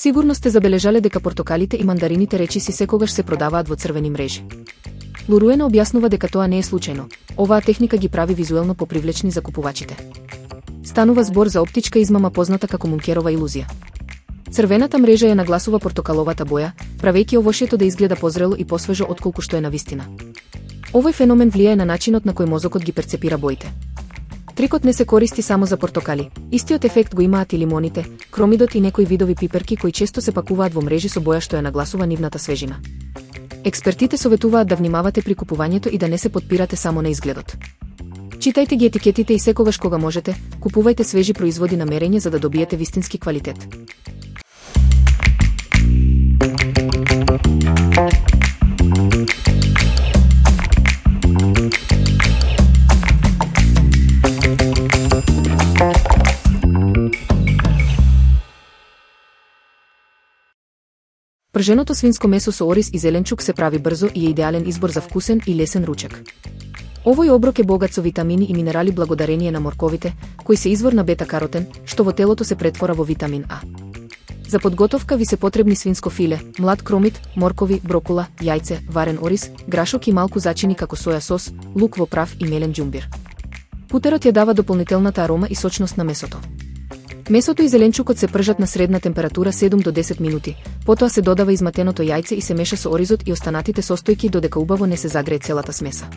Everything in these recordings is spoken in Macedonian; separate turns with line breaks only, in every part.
Сигурно сте забележале дека портокалите и мандарините речиси секогаш се продаваат во црвени мрежи. Лоруена објаснува дека тоа не е случајно. Оваа техника ги прави визуелно попривлечни за купувачите. Станува збор за оптичка измама позната како Мункерова илузија. Црвената мрежа ја нагласува портокаловата боја, правејќи овошјето да изгледа позрело и посвежо отколку што е навистина. Овој феномен влијае на начинот на кој мозокот ги перцепира боите. Трикот не се користи само за портокали. Истиот ефект го имаат и лимоните, кромидот и некои видови пиперки кои често се пакуваат во мрежи со боја што ја нагласува нивната свежина. Експертите советуваат да внимавате при купувањето и да не се потпирате само на изгледот. Читајте ги етикетите и секогаш кога можете, купувајте свежи производи на мерење за да добиете вистински квалитет. Прженото свинско месо со ориз и зеленчук се прави брзо и е идеален избор за вкусен и лесен ручек. Овој оброк е богат со витамини и минерали благодарение на морковите, кои се извор на бета-каротен, што во телото се претвора во витамин А. За подготовка ви се потребни свинско филе, млад кромит, моркови, брокула, јајце, варен ориз, грашок и малку зачини како соја сос, лук во прав и мелен џумбир. Путерот ја дава дополнителната арома и сочност на месото. Месото и зеленчукот се пржат на средна температура 7 до 10 минути, потоа се додава изматеното јајце и се меша со оризот и останатите состојки додека убаво не се загрее целата смеса.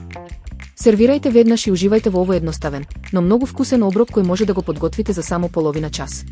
Сервирајте веднаш и уживајте во овој едноставен, но многу вкусен оброк кој може да го подготвите за само половина час.